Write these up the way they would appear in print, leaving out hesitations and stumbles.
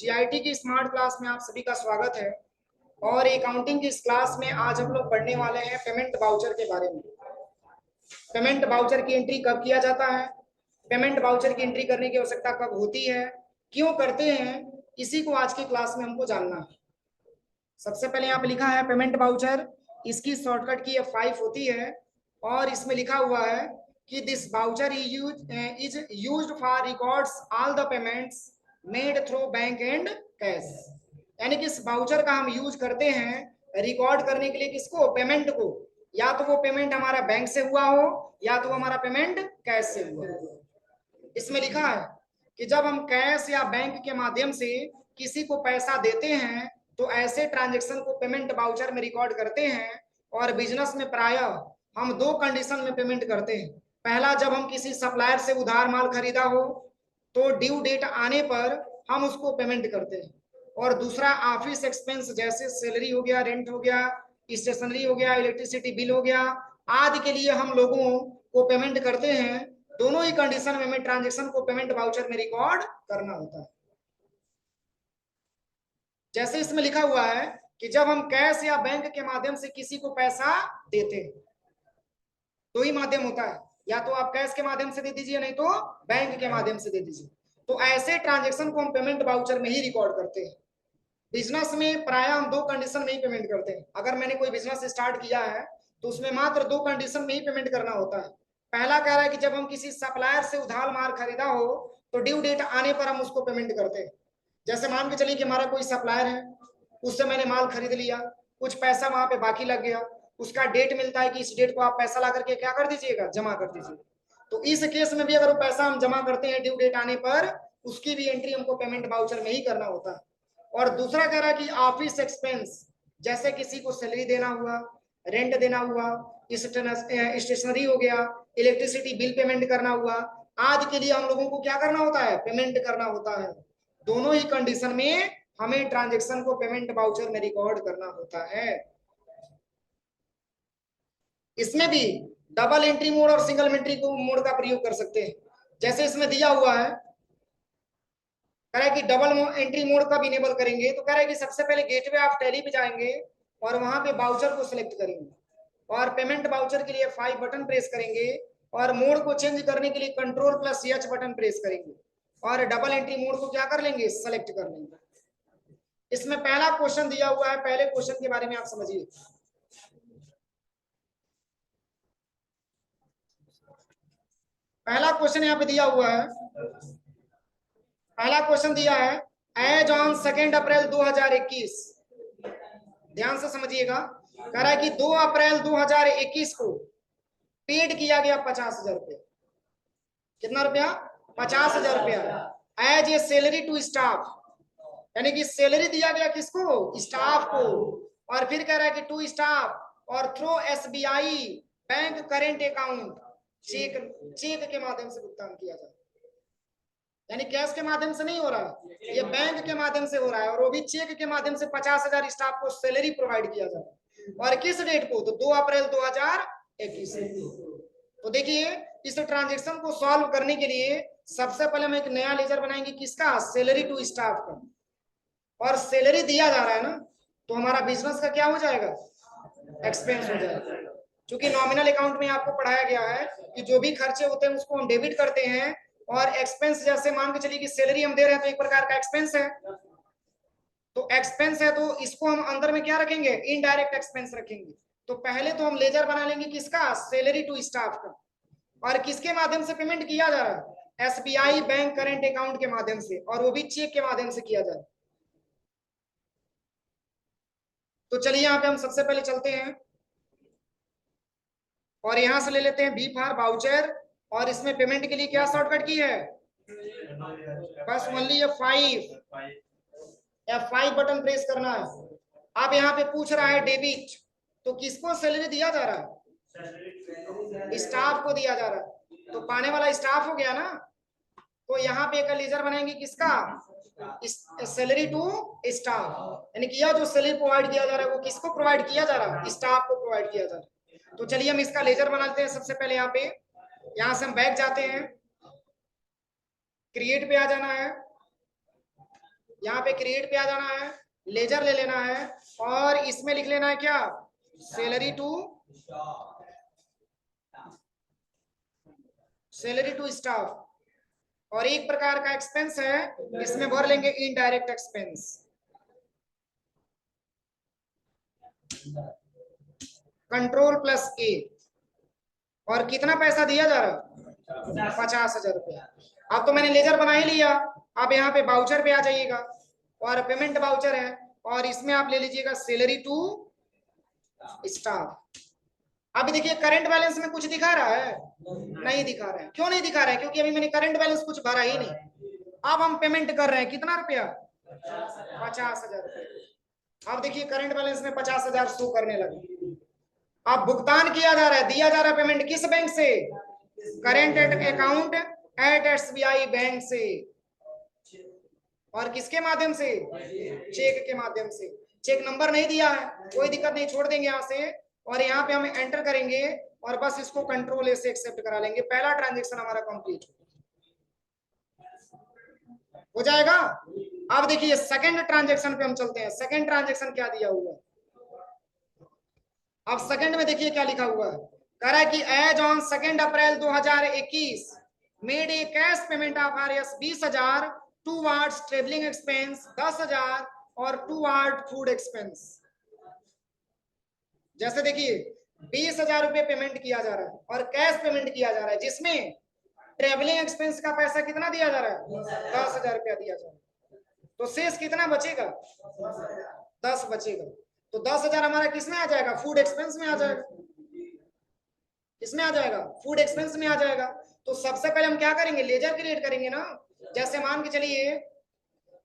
GIT की smart class में आप सभी का स्वागत है। और अकाउंटिंग की इस क्लास में आज हम लोग पढ़ने वाले हैं पेमेंट वाउचर के बारे में। पेमेंट वाउचर की एंट्री कब किया जाता है, पेमेंट वाउचर की एंट्री करने की आवश्यकता कब होती है, क्यों करते हैं, इसी को आज की क्लास में हमको जानना है। सबसे पहले यहाँ पे लिखा है पेमेंट वाउचर, इसकी शॉर्टकट की F5 होती है और इसमें लिखा हुआ है कि this voucher is used for records all the payments made through bank and cash. यानी कि इस वाउचर का हम यूज करते हैं रिकॉर्ड करने के लिए, किसको, पेमेंट को। या तो वो पेमेंट हमारा बैंक से हुआ हो या तो हमारा पेमेंट कैश से हुआ हो। इसमें लिखा है कि जब हम कैश या बैंक के माध्यम से किसी को पैसा देते हैं तो ऐसे ट्रांजैक्शन को पेमेंट वाउचर में रिकॉर्ड करते हैं। और बिजनेस में प्रायः हम दो कंडीशन में पेमेंट करते हैं। पहला, जब हम किसी सप्लायर से उधार माल खरीदा हो तो ड्यू डेट आने पर हम उसको पेमेंट करते हैं। और दूसरा, ऑफिस एक्सपेंस जैसे सैलरी हो गया, रेंट हो गया, स्टेशनरी हो गया, इलेक्ट्रिसिटी बिल हो गया आदि के लिए हम लोगों को पेमेंट करते हैं। दोनों ही कंडीशन में हमें ट्रांजैक्शन को पेमेंट वाउचर में रिकॉर्ड करना होता है। जैसे इसमें लिखा हुआ है कि जब हम कैश या बैंक के माध्यम से किसी को पैसा देते हैं, दो ही माध्यम होता है, या तो आप कैश के माध्यम से दे दीजिए नहीं तो बैंक के माध्यम से दे दीजिए। तो ऐसे ट्रांजैक्शन को हम पेमेंट वाउचर में ही रिकॉर्ड करते हैं। बिजनेस में प्रायः हम दो कंडीशन में ही पेमेंट करते हैं। अगर मैंने कोई बिजनेस स्टार्ट किया है तो उसमें मात्र दो कंडीशन में ही पेमेंट करना होता है। पहला कह रहा है कि जब हम किसी सप्लायर से उधार माल खरीदा हो तो ड्यू डेट आने पर हम उसको पेमेंट करते हैं। जैसे मान के चलिए कि हमारा कोई सप्लायर है, उससे मैंने माल खरीद लिया, कुछ पैसा वहां पे बाकी लग गया, उसका डेट मिलता है कि इस डेट को आप पैसा ला करके क्या कर दीजिएगा, जमा कर दीजिएगा। तो इस केस में भी अगर वो पैसा हम जमा करते हैं ड्यू डेट आने पर, उसकी भी एंट्री हमको पेमेंट वाउचर में ही करना होता है। और दूसरा कह रहा है कि ऑफिस एक्सपेंस, जैसे किसी को सैलरी देना हुआ, रेंट देना हुआ, स्टेशनरी हो गया, इलेक्ट्रिसिटी बिल पेमेंट करना हुआ आदि के लिए हम लोगों को क्या करना होता है, पेमेंट करना होता है। दोनों ही कंडीशन में हमें ट्रांजैक्शन को पेमेंट वाउचर में रिकॉर्ड करना होता है। इसमें भी डबल एंट्री मोड और सिंगल एंट्री मोड का प्रयोग कर सकते हैं। जैसे इसमें दिया हुआ है, कह रहा है कि डबल एंट्री मोड कब इनेबल करेंगे, तो कह रहा है कि सबसे पहले गेटवे ऑफ टैली पे जाएंगे और वहां पे वाउचर को सिलेक्ट करेंगे और पेमेंट वाउचर के लिए 5 बटन प्रेस करेंगे और मोड को चेंज करने के लिए Ctrl+H बटन प्रेस करेंगे और डबल एंट्री मोड को क्या कर लेंगे, सेलेक्ट कर लेंगे। इसमें पहला क्वेश्चन दिया हुआ है, पहले क्वेश्चन के बारे में आप समझिए। पहला क्वेश्चन यहाँ पे दिया हुआ है, पहला क्वेश्चन दिया है एज ऑन 2 अप्रैल 2021। ध्यान से समझिएगा, कह रहा है कि 2 अप्रैल 2021 को पेड किया गया 50,000 रुपया। कितना रुपया, 50,000 रुपया as a salary to staff, यानी कि सैलरी दिया गया किसको, स्टाफ को। और फिर कह रहा है कि टू स्टाफ और through SBI bank current account, cheque के माध्यम से भुगतान किया जाए। यानी कैश के माध्यम से नहीं हो रहा है, ये बैंक के माध्यम से हो रहा है और वो भी चेक के माध्यम से 50,000 स्टाफ को सैलरी प्रोवाइड किया जाए। और किस डेट को, तो 2 अप्रैल 2021। तो देखिए, इस ट्रांजेक्शन को सॉल्व करने के लिए सबसे पहले हम एक नया लेजर बनाएंगे, किसका, सैलरी टू स्टाफ का। और सैलरी दिया जा रहा है ना, तो हमारा बिजनेस का क्या हो जाएगा, एक्सपेंस हो जाएगा। क्योंकि नॉमिनल अकाउंट में आपको पढ़ाया गया है कि जो भी खर्चे होते हैं उसको हम डेबिट करते हैं और एक्सपेंस, जैसे मान के चलिए कि सैलरी हम दे रहे हैं तो एक प्रकार का एक्सपेंस है, तो एक्सपेंस है तो इसको हम अंदर में क्या रखेंगे, इनडायरेक्ट एक्सपेंस रखेंगे। तो पहले तो हम लेजर बना लेंगे किसका, सैलरी टू स्टाफ का। और किसके माध्यम से पेमेंट किया जा रहा है, SBI बैंक करेंट अकाउंट के माध्यम से, और वो भी चेक के माध्यम से किया जा रहा है। तो चलिए यहाँ पे हम सबसे पहले चलते हैं और यहां से ले लेते हैं B फॉर वाउचर। और इसमें पेमेंट के लिए क्या शॉर्टकट की है, बस ओनली F5 बटन प्रेस करना है। अब यहाँ पे पूछ रहा है डेबिट, तो किसको सैलरी दिया जा रहा है, स्टाफ को दिया जा रहा है, तो पाने वाला स्टाफ हो गया ना। तो यहाँ पे एक लेजर बनाएंगे किसका, सैलरी टू स्टाफ, यानी कि यह जो सैलरी प्रोवाइड किया जा रहा है वो किसको प्रोवाइड किया जा रहा है, स्टाफ को प्रोवाइड किया जा रहा है। तो चलिए हम इसका लेजर बनाते हैं। सबसे पहले यहाँ पे, यहाँ से हम बैक जाते हैं, क्रिएट पे आ जाना है यहाँ पे क्रिएट पे आ जाना है, लेजर ले लेना है और इसमें लिख लेना है क्या, सैलरी टू स्टाफ। और एक प्रकार का एक्सपेंस है, इसमें भर लेंगे इनडायरेक्ट एक्सपेंस। कंट्रोल प्लस ए, और कितना पैसा दिया जा रहा है, 50,000 रुपया। अब तो मैंने लेजर बना ही लिया, अब यहाँ पे बाउचर पे आ जाइएगा और पेमेंट बाउचर है और इसमें आप ले लीजिएगा सैलरी टू स्टाफ। अभी देखिए करंट बैलेंस में कुछ दिखा रहा है, नहीं दिखा रहा है। क्यों नहीं दिखा रहा है, क्योंकि अभी मैंने करंट बैलेंस कुछ भरा ही नहीं। अब हम पेमेंट कर रहे हैं कितना रुपया, 50,000 रुपया। अब देखिए करंट बैलेंस में 50,000 शो करने लगे। अब भुगतान किया जा रहा है, दिया जा रहा है पेमेंट किस बैंक से, current account at SBI bank से। और किसके माध्यम से, चेक के माध्यम से। चेक नंबर नहीं दिया है, कोई दिक्कत नहीं, छोड़ देंगे यहाँ से और यहाँ पे हम एंटर करेंगे और बस इसको कंट्रोल ए से एक्सेप्ट करा लेंगे। पहला ट्रांजेक्शन हमारा कंप्लीट हो जाएगा। अब देखिए सेकंड ट्रांजेक्शन पे हम चलते हैं। सेकंड ट्रांजेक्शन क्या दिया हुआ है, अब सेकंड में देखिए क्या लिखा हुआ है। कह रहा है कि as on 2 April 2021 made a cash payment of RS 20,000 towards travelling expense 10,000 और टूवर्ड फूड एक्सपेंस। जैसे देखिए 20,000 रुपए पेमेंट किया जा रहा है और कैश पेमेंट किया जा रहा है, जिसमें ट्रेवलिंग एक्सपेंस का पैसा कितना दिया जा रहा है, 10,000 रुपया दिया जा रहा है। तो शेष कितना बचेगा, 10 बचेगा। तो 10,000 हमारा किसमें आ जाएगा, फूड एक्सपेंस में आ जाएगा। किसमें आ जाएगा, फूड एक्सपेंस में आ जाएगा। तो सबसे पहले हम क्या करेंगे, लेजर क्रिएट करेंगे ना। जैसे मान के चलिए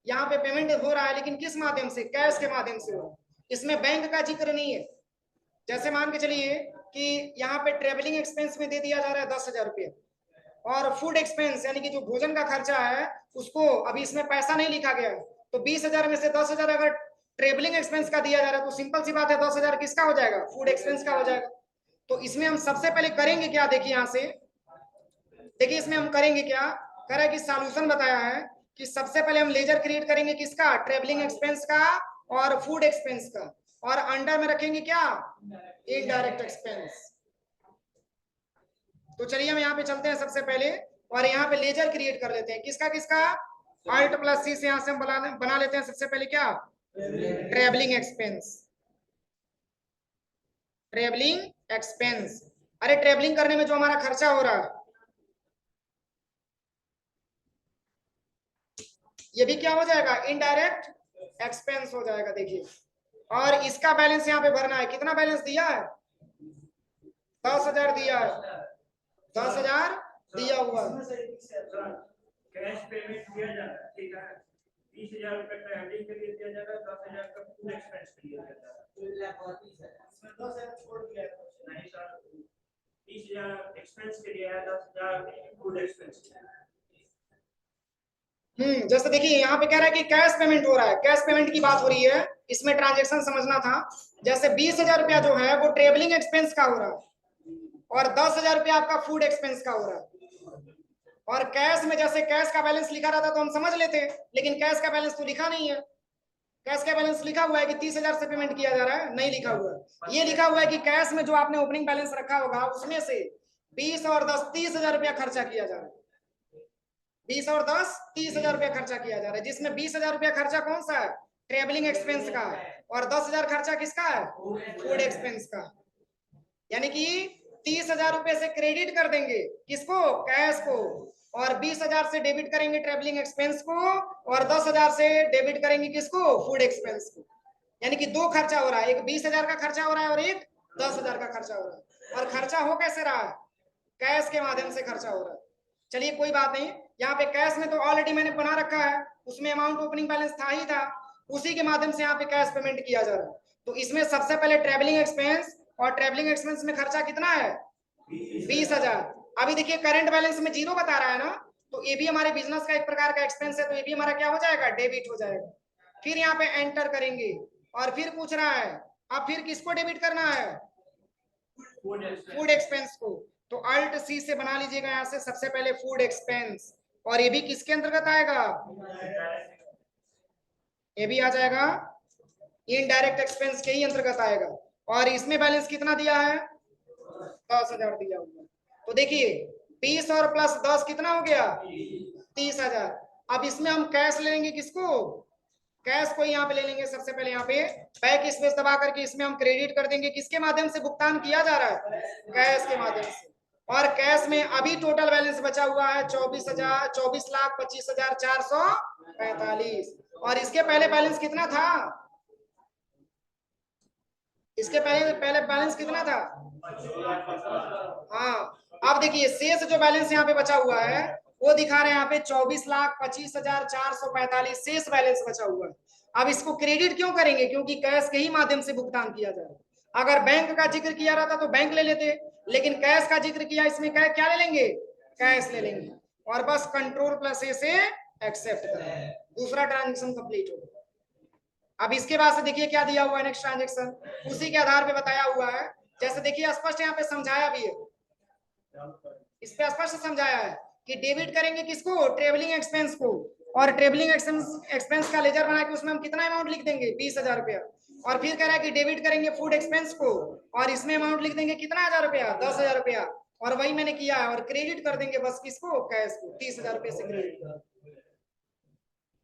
यहाँ पे पेमेंट हो रहा है, लेकिन किस माध्यम से, कैश के माध्यम से हो रहा है, इसमें बैंक का जिक्र नहीं है। जैसे मान के चलिए कि यहाँ पे ट्रेवलिंग एक्सपेंस में दे दिया जा रहा है 10,000 रुपये और फूड एक्सपेंस यानी कि जो भोजन का खर्चा है उसको अभी इसमें पैसा नहीं लिखा गया है। तो 20,000 में से 10,000 अगर ट्रेवलिंग एक्सपेंस का दिया जा रहा है तो सिंपल सी बात है 10,000 किसका हो जाएगा, फूड एक्सपेंस का हो जाएगा। तो इसमें हम सबसे पहले करेंगे क्या, देखिए यहाँ से देखिए इसमें हम करेंगे क्या, कह रहा है कि सॉल्यूशन बताया है कि सबसे पहले हम लेजर क्रिएट करेंगे किसका, ट्रेवलिंग एक्सपेंस का और फूड एक्सपेंस का, और अंडर में रखेंगे क्या, इनडायरेक्ट एक्सपेंस। तो चलिए हम यहाँ पे चलते हैं सबसे पहले और यहाँ पे लेजर क्रिएट कर लेते हैं किसका किसका, अल्ट प्लस सी से यहाँ से हम बना लेते हैं सबसे पहले क्या, ट्रेवलिंग एक्सपेंस। ट्रेवलिंग एक्सपेंस, अरे ट्रेवलिंग करने में जो हमारा खर्चा हो रहा है ये भी क्या हो जाएगा, इनडायरेक्ट एक्सपेंस हो जाएगा। देखिए और इसका बैलेंस यहाँ पे भरना है, कितना बैलेंस दिया है, 10,000 दिया है, 10,000 दिया हुआ है। कैश पेमेंट दिया जा रहा है, ठीक है, 20,000 रुपए ट्रैवलिंग के लिए दिया जा रहा है, 10,000 का फूड एक्सपेंस के लिए दिया जा रहा है। इसमें 10,000 छोड़ दिया नहीं सर, 20,000 एक्सपेंस के लिए है, 10,000 फूड एक्सपेंस के लिए। जैसे देखिए यहाँ पे कह रहा है कि कैश पेमेंट हो रहा है, कैश पेमेंट की बात हो रही है, इसमें ट्रांजैक्शन समझना था। जैसे 20,000 रुपया जो है वो ट्रेवलिंग एक्सपेंस का हो रहा है और 10,000 रुपया आपका फूड एक्सपेंस का हो रहा है। और कैश में जैसे कैश का बैलेंस लिखा रहता तो हम समझ लेते, लेकिन कैश का बैलेंस तो लिखा नहीं है। कैश का बैलेंस लिखा हुआ है कि 30,000 से पेमेंट किया जा रहा है, नहीं लिखा हुआ है। ये लिखा हुआ है कि कैश में जो आपने ओपनिंग बैलेंस रखा होगा उसमें से 20 और 10 30,000 रुपया खर्चा किया जा रहा है। 20 और 10 30,000 रुपया खर्चा किया जा रहा है, जिसमें 20,000 रुपया खर्चा कौन सा है, ट्रेवलिंग एक्सपेंस का है, और 10,000 खर्चा किसका है, फूड एक्सपेंस का। यानी कि 30,000 रुपए से क्रेडिट कर देंगे किसको, कैश को, और 20,000 से डेबिट करेंगे ट्रेवलिंग एक्सपेंस को, और 10,000 से डेबिट करेंगे किसको, फूड एक्सपेंस को। यानी कि दो खर्चा हो रहा है, एक 20,000 का खर्चा हो रहा है और एक 10,000 का खर्चा हो रहा है। और खर्चा हो कैसे रहा है, कैश के माध्यम से खर्चा हो रहा है। चलिए कोई बात नहीं, यहाँ पे कैश में तो ऑलरेडी मैंने बना रखा है, उसमें अमाउंट ओपनिंग बैलेंस था ही था, उसी के माध्यम से यहाँ पे कैश पेमेंट किया जा रहा है। तो इसमें सबसे पहले ट्रेवलिंग एक्सपेंस, और ट्रेवलिंग एक्सपेंस में खर्चा कितना है, 20,000। अभी देखिए करंट बैलेंस में 0 बता रहा है ना, तो ये भी हमारे बिजनेस का एक प्रकार का एक्सपेंस है, तो ये भी हमारा क्या हो जाएगा, डेबिट हो जाएगा। फिर यहाँ पे एंटर करेंगे और फिर पूछ रहा है अब फिर किसको डेबिट करना है, फूड एक्सपेंस को। तो अल्ट सी से बना लीजिएगा यहाँ से सबसे पहले फूड एक्सपेंस, और ये भी किसके अंतर्गत आएगा, ये भी आ जाएगा, इनडायरेक्ट एक्सपेंस के ही अंतर्गत आएगा। और इसमें बैलेंस कितना दिया है, 10,000 दिया हुआ है। तो देखिए 20 और प्लस 10 कितना हो गया, 30,000। अब इसमें हम कैश लेंगे, किसको, कैश को यहाँ पे ले लेंगे। सबसे पहले यहाँ पे बैक स्पेस दबा करके इसमें हम क्रेडिट कर देंगे। किसके माध्यम से भुगतान किया जा रहा है, कैश के माध्यम से। और कैश में अभी टोटल बैलेंस बचा हुआ है 24,25,445। और इसके पहले बैलेंस कितना था, इसके पहले पहले बैलेंस कितना था, हाँ। अब देखिए शेष जो बैलेंस यहाँ पे बचा हुआ है वो दिखा रहे हैं यहाँ पे 24,25,445 शेष बैलेंस बचा हुआ है। अब इसको क्रेडिट क्यों करेंगे, क्योंकि कैश के ही माध्यम से भुगतान किया जा रहा है। अगर बैंक का जिक्र किया रहता तो बैंक ले लेते, लेकिन कैश का जिक्र किया, इसमें क्या ले लेंगे, कैश ले लेंगे। और बस कंट्रोल प्लस ए से एक्सेप्ट करें, दूसरा ट्रांजेक्शन कंप्लीट हो। अब इसके बाद से देखिए क्या दिया हुआ है नेक्स्ट ट्रांजेक्शन, उसी के आधार पे बताया हुआ है। जैसे देखिए स्पष्ट यहाँ पे समझाया भी है, इस पे स्पष्ट समझाया है कि डेबिट करेंगे किसको, ट्रेवलिंग एक्सपेंस को। और ट्रेवलिंग एक्सपेंस का लेजर बना के उसमें हम कितना अमाउंट लिख देंगे, 20,000 रुपया। और फिर कह रहा है कि डेबिट करेंगे फूड एक्सपेंस को, और इसमें अमाउंट लिख देंगे कितना, 1,000 रुपया, 10,000 रुपया। और वही मैंने किया है। और क्रेडिट कर देंगे बस किसको, कैश को, 30,000 रुपये से क्रेडिट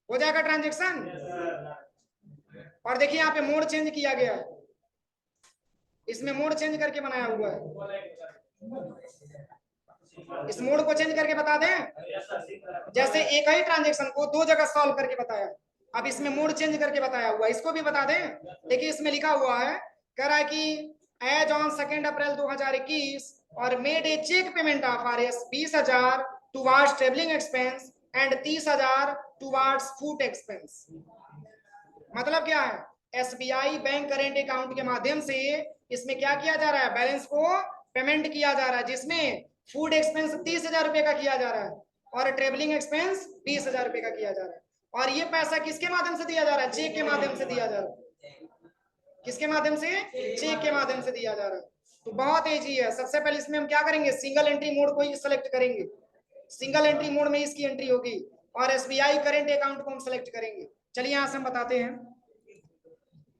हो जाएगा ट्रांजेक्शन। और देखिए यहाँ पे मोड चेंज किया गया है, इसमें मोड चेंज करके बनाया हुआ है। इस मोड को चेंज करके बता दें, जैसे एक ही ट्रांजेक्शन को दो जगह सॉल्व करके बताया, अब इसमें मोड चेंज करके बताया हुआ, इसको भी बता दें। देखिए इसमें लिखा हुआ है, कह रहा है कि एज ऑन 2 अप्रैल 2021 और made a cheque payment of RS 20,000 towards travelling expense and 30,000 towards food expense. मतलब क्या है, SBI बैंक करेंट अकाउंट के माध्यम से इसमें क्या किया जा रहा है, बैलेंस को पेमेंट किया जा रहा है, जिसमें फूड एक्सपेंस 30,000 रुपए का किया जा रहा है और ट्रेवलिंग एक्सपेंस 20,000 रुपए का किया जा रहा है। और ये पैसा किसके माध्यम से दिया जा रहा है, चेक के माध्यम से दिया जा रहा है। किसके माध्यम से, चेक के माध्यम से दिया जा रहा है। तो बहुत ईजी है। सबसे पहले इसमें हम क्या करेंगे, सिंगल एंट्री मोड को ही सिलेक्ट करेंगे, सिंगल एंट्री मोड में इसकी एंट्री होगी। और SBI करेंट अकाउंट को हम सिलेक्ट करेंगे। चलिए यहां से हम बताते हैं,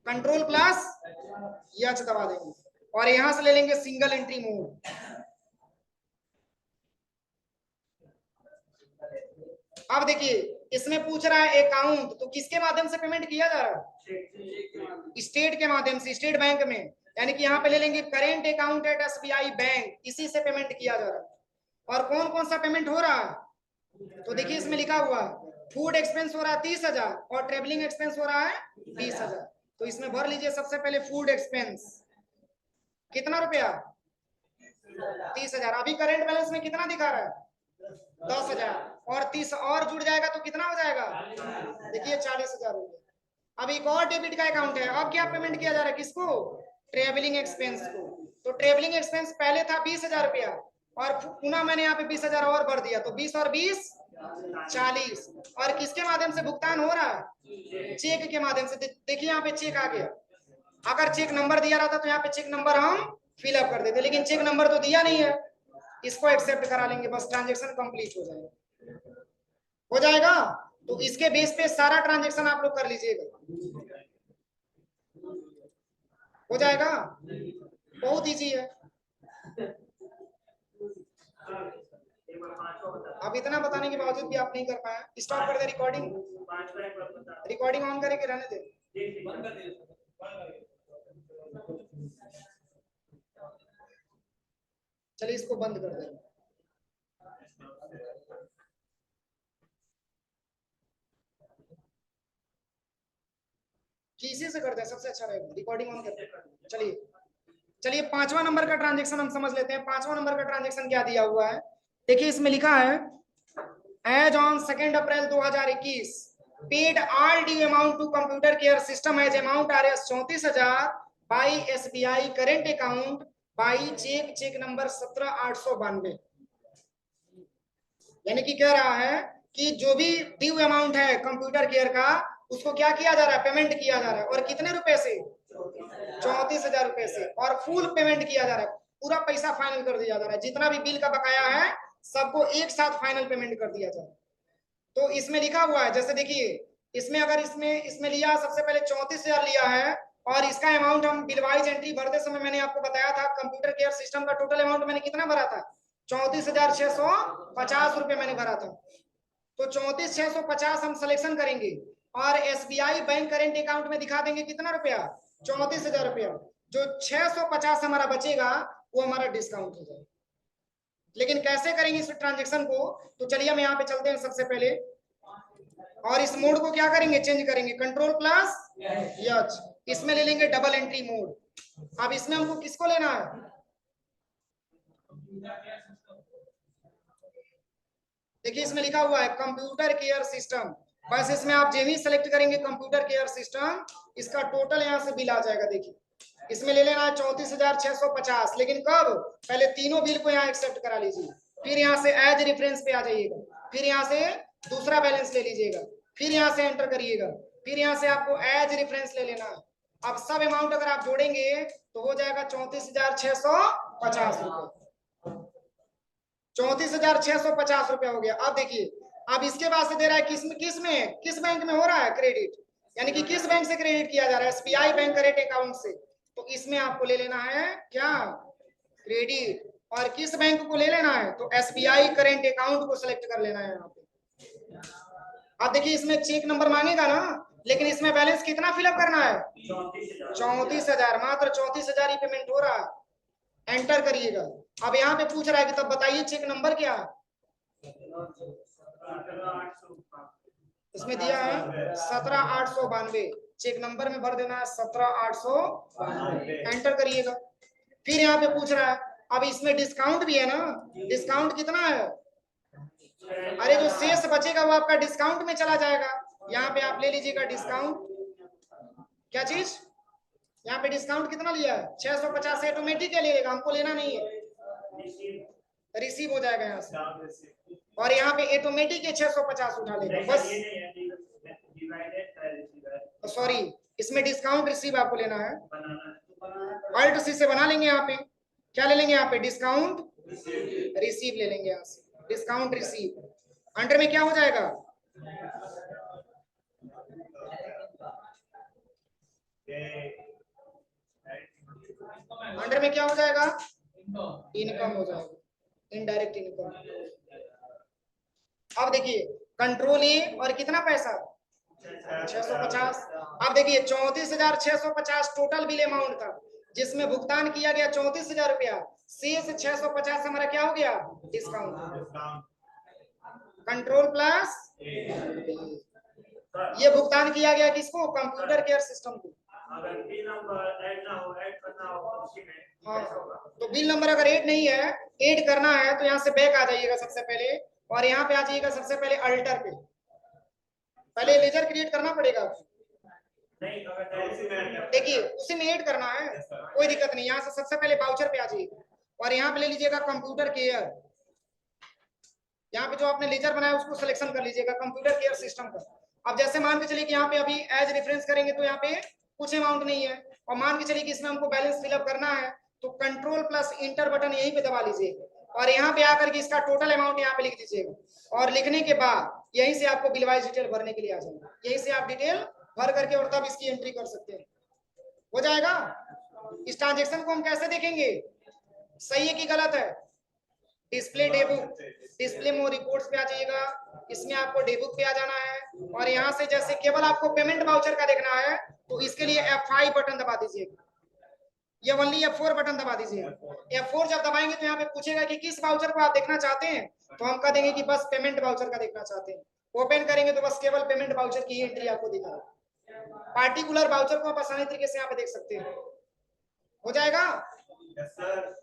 कंट्रोल प्लस एच दबा देंगे और यहां से ले लेंगे सिंगल एंट्री मोड। अब देखिए इसमें पूछ रहा है अकाउंट, तो किसके माध्यम से पेमेंट किया जा रहा है, स्टेट के माध्यम से, स्टेट बैंक में। यानी कि यहाँ पे ले लेंगे current account at SBI bank, इसी से पेमेंट किया जा रहा है। और कौन कौन सा पेमेंट हो रहा है, तो देखिए इसमें लिखा हुआ है फूड एक्सपेंस हो रहा है 30,000 और ट्रेवलिंग एक्सपेंस हो रहा है 20,000। तो इसमें भर लीजिए सबसे पहले फूड एक्सपेंस कितना रुपया, 30,000। अभी करेंट बैलेंस में कितना दिखा रहा है, 10,000। और 30 और जुड़ जाएगा तो कितना हो जाएगा, देखिए 40,000 हो गया। अब एक और डेबिट का अकाउंट है, अब क्या पेमेंट किया जा रहा है, किसको, ट्रेवलिंग एक्सपेंस को। तो ट्रेवलिंग एक्सपेंस पहले था 20,000 रुपया और पुनः मैंने यहाँ पे 20,000 और भर दिया, तो 20 और 20 40। और किसके माध्यम से भुगतान हो रहा है, चेक के माध्यम से। देखिए यहाँ पे चेक आ गया। अगर चेक नंबर दिया रहता तो यहाँ पे चेक नंबर हम फिलअप कर देते, लेकिन चेक नंबर तो दिया नहीं है, इसको एक्सेप्ट करा लेंगे, बस ट्रांजेक्शन कंप्लीट हो जाएगा, हो जाएगा। तो इसके बेस पे सारा ट्रांजेक्शन आप लोग कर लीजिएगा, हो जाएगा, बहुत इजी है। अब इतना बताने के बावजूद भी आप नहीं कर पाए, स्टॉप कर दे रिकॉर्डिंग, रिकॉर्डिंग ऑन करके रहने दे। चलिए इसको बंद कर दे। किसी से करते हैं सबसे अच्छा रहेगा, रिकॉर्डिंग ऑन करते हैं। चलिए 5वां नंबर का ट्रांजेक्शन हम समझ लेते हैं। 5वां नंबर का ट्रांजेक्शन क्या दिया हुआ है, देखिए इसमें लिखा है as on 2 April 2021 paid all due amount to computer care system as amount RS 34,000 by SBI current account by cheque number 17,892। यानी कि कह रहा है कि जो भी ड्यू अमाउंट है कंप्यूटर केयर का, उसको क्या किया जा रहा है, पेमेंट किया जा रहा है। और कितने रुपए से, 34,000 रुपए से। और फुल पेमेंट किया जा रहा है, पूरा पैसा फाइनल कर दिया जा रहा है, जितना भी बिल का बकाया है सबको एक साथ फाइनल पेमेंट कर दिया जा रहा है। तो इसमें लिखा हुआ है, जैसे देखिए इसमें अगर इसमें लिया सबसे पहले 34,000 लिया है और इसका अमाउंट हम बिल वाइज एंट्री भरते समय मैंने आपको बताया था कंप्यूटर केयर सिस्टम का टोटल अमाउंट मैंने कितना भरा था 34,650 रुपए मैंने भरा था। तो 34,650 हम सिलेक्शन करेंगे और एसबीआई बैंक करेंट अकाउंट में दिखा देंगे कितना रुपया 34,000 रुपया। जो 650 हमारा बचेगा वो हमारा डिस्काउंट हो जाएगा। लेकिन कैसे करेंगे इस ट्रांजेक्शन को, तो चलिए हम यहाँ पे चलते हैं सबसे पहले और इस मोड को क्या करेंगे चेंज करेंगे कंट्रोल प्लस यच, इसमें ले लेंगे डबल एंट्री मोड। अब इसमें हमको किसको लेना है, देखिए इसमें लिखा हुआ है कंप्यूटर केयर सिस्टम, बस इसमें आप जो ही सेलेक्ट करेंगे कंप्यूटर केयर सिस्टम इसका टोटल यहाँ से बिल आ जाएगा। देखिए इसमें ले लेना है 34,650, लेकिन कब, पहले तीनों बिल को यहाँ एक्सेप्ट करा लीजिए, फिर यहाँ से एज रेफरेंस पे आ जाइएगा, फिर यहाँ से दूसरा बैलेंस ले लीजिएगा, फिर यहाँ से एंटर करिएगा, फिर यहाँ से आपको एज रेफरेंस ले लेना है। अब सब अमाउंट अगर आप जोड़ेंगे तो हो जाएगा 34,650 रुपए, 34,650 रुपया हो गया। अब देखिए अब इसके बाद से दे रहा है किस बैंक में हो रहा है क्रेडिट, यानी कि किस बैंक से क्रेडिट किया जा रहा है, एसबीआई बैंक करेंट अकाउंट से। तो इसमें आपको ले लेना है क्या क्रेडिट, और किस बैंक को ले लेना है तो एसबीआई करेंट अकाउंट को सिलेक्ट कर लेना है यहाँ पे। अब देखिए इसमें चेक नंबर मांगेगा ना, लेकिन इसमें बैलेंस कितना फिलअप करना है 34,000, मात्र 34,000 ही पेमेंट हो रहा है, एंटर करिएगा। अब यहाँ पे पूछ रहा है कि तब बताइए चेक नंबर क्या है, इसमें दिया है 17,892, चेक नंबर में भर देना है 17,892, एंटर करिएगा। फिर यहाँ पे पूछ रहा है, अब इसमें डिस्काउंट भी है ना, डिस्काउंट कितना है, अरे जो शेष बचेगा वो आपका डिस्काउंट में चला जाएगा। यहाँ पे आप ले लीजिएगा डिस्काउंट, क्या चीज, यहाँ पे डिस्काउंट कितना लिया है 650, ऑटोमेटिक लेगा, हमको लेना नहीं है, रिसीव हो जाएगा यहाँ से, और यहाँ पे ऑटोमेटिक 650 उठा लेगा बस। सॉरी इसमें डिस्काउंट रिसीव आपको लेना है, अल्ट सी से बना लेंगे, यहाँ पे क्या ले लेंगे, यहाँ पे डिस्काउंट रिसीव ले लेंगे, यहाँ से डिस्काउंट रिसीव, अंडर में क्या हो जाएगा अंडर में क्या हो जाएगा इनकम हो जाएगा, इनडायरेक्ट इनकम। अब देखिए कंट्रोल ए और कितना पैसा 650। अब देखिए 34,650 टोटल बिल अमाउंट था, जिसमें भुगतान किया गया 34,000 रुपया, शेष 650 हमारा क्या हो गया डिस्काउंट। कंट्रोल प्लस ये भुगतान किया गया किसको, कंप्यूटर केयर सिस्टम को। अगर बिल नंबर ऐड ना हो, ऐड करना हो तो उसी में हाँ, तो बिल नंबर अगर ऐड नहीं है, ऐड करना है तो यहाँ से बैक आ जाइएगा सबसे पहले, और यहाँ पे आ जाइएगा सबसे पहले अल्टर पे, पहले लेजर क्रिएट करना पड़ेगा। नहीं, अगर देखिए उसी में ऐड करना है, कोई दिक्कत नहीं, यहाँ से सबसे पहले बाउचर पे आ जाइएगा और यहाँ पे ले लीजिएगा कंप्यूटर केयर, यहाँ पे जो आपने लेजर बनाया उसको सिलेक्शन कर लीजिएगा कंप्यूटर केयर सिस्टम का। अब जैसे मान के चलिए कि यहाँ पे अभी एज रेफरेंस करेंगे तो यहाँ पे कुछ अमाउंट नहीं है, और मान के चलिए कि इसमें हमको बैलेंस फिलअप करना है, तो कंट्रोल प्लस इंटर बटन यहीं पे दबा लीजिए और यहाँ पे आकर के इसका टोटल अमाउंट यहाँ पे लिख दीजिएगा, और लिखने के बाद यहीं से आपको बिल वाइज डिटेल भरने के लिए आ जाएगा, यहीं से आप डिटेल भर करके और तब इसकी एंट्री कर सकते हैं, हो जाएगा। इस ट्रांजेक्शन को हम कैसे देखेंगे, सही है कि गलत है, डिस्प्ले डेबुक, डिस्प्ले मोर रिपोर्ट्स पे आ जाइएगा, इसमें आपको डेबुक पे आ जाना है, और यहाँ से जैसे केवल आपको पेमेंट वाउचर का देखना है तो इसके लिए F5 बटन दबा दीजिएगा, या ओनली F4 बटन दबा दीजिएगा। F4 जब दबाएंगे तो यहाँ पे पूछेगा कि किस वाउचर को आप देखना चाहते हैं, तो हम कह देंगे कि बस पेमेंट वाउचर का देखना चाहते हैं, ओपन करेंगे तो बस केवल पेमेंट वाउचर की एंट्री आपको दिखाएगा, पार्टिकुलर वाउचर को आप आसानी तरीके से यहाँ पे देख सकते हैं, हो जाएगा। Yes sir.